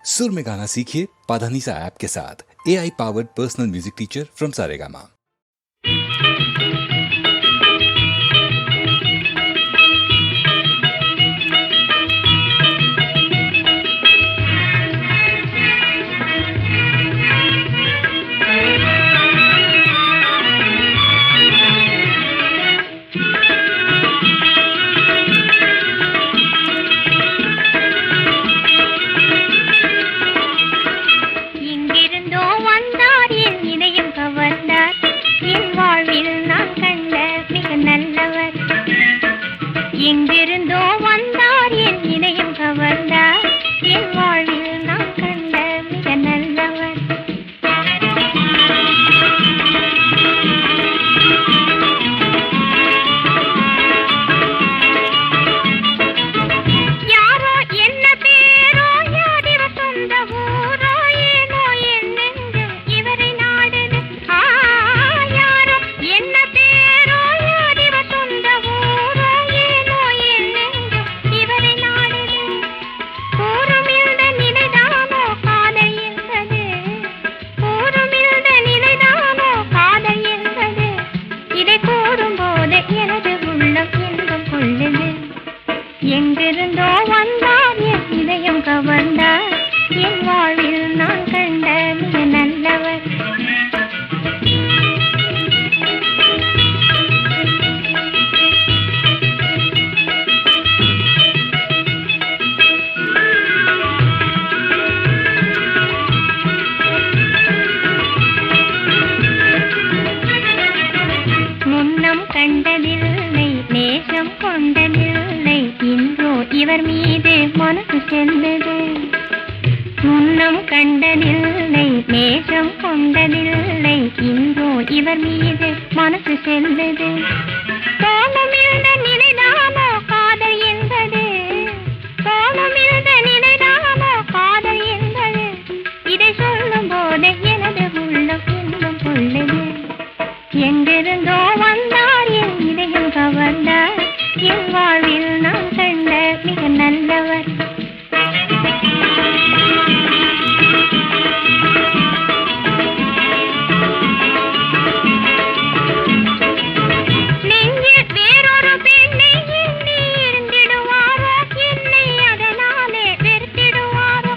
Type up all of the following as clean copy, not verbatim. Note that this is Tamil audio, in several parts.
सुर में गाना सीखिए पाधानीसा ऐप के साथ। AI powered personal music teacher from Saregama. எங்கிருந்தோ வந்தார் என் இதயம் கவர்ந்தார், என் வாழ்வில் நான் கண்ட மிக நல்லவர். யாரோ என்ன பேரோ, யாரிவ சொந்த ஊரோ, ஏனோ என் நெஞ்சம் இவரை நாடுது. யாரோ என்ன பேரோ, யாரிவ சொந்த ஊரோ, ஏனோ என் நெஞ்சம் இவரை நாடுது. கூறுமிழ்ந்த நிலைதானோ காதல் என்பது, கூறுமிழ்ந்த நிலைதானோ காதல் என்பது, இதை கூறும்போது எனது உள்ளம் இன்பம் கொள்ளுது. எங்கிருந்தோ வந்தார் என் இதயம் கவர்ந்தார், என் வாழ்வில் நான் கண்ட மிக நல்லவர். முன்னம் கண்டதில்லை, நேசம் கொண்டதில்லை, இன்றோ இவர் மீது மனசு செல்லுது. முன்னம் கண்டதில்லை, நேசம் கொண்டதில்லை, இன்றோ இவர் மீது மனசு செல்லுது. கோபமிழ்ந்த நிலைதானோ காதல் என்பது, கோபமிழ்ந்த நிலைதானோ காதல் என்பது, இதை சொல்லும் போது எனது உள்ளம் இன்பம் கொள்ளுது. எங்கிருந்தோ வந்தார் என் இதயம் கவர்ந்தார், என் வாழ்வில் நான் கண்ட மிக நல்லவர். நெஞ்சில் வேறொரு பெண்ணை எண்ணி இருந்திடுவாரோ, என்னை அதனாலே வெறுத்திடுவாரோ.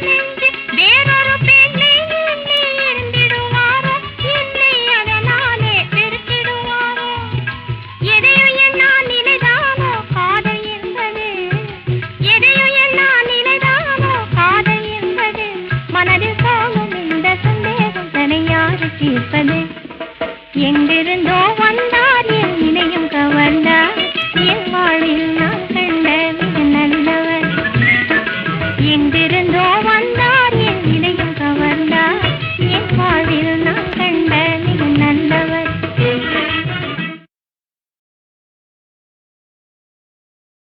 நெஞ்சில் வேறொரு பெண்ணை எண்ணி இருந்திடுவாரோ, என்னை அதனாலே வெறுத்திடுவாரோ. எதையும் எண்ணா நிலைதானோ காதல் என்பது, எதையும் எண்ணா நிலைதானோ காதல் என்பது, மனதில் தோணும் இந்த சந்தேகம் தன்னை யாரு தீர்ப்பது. எங்கிருந்தோ வந்தார் என் இதயம் கவர்ந்தார், என் வாழ்வில் நான்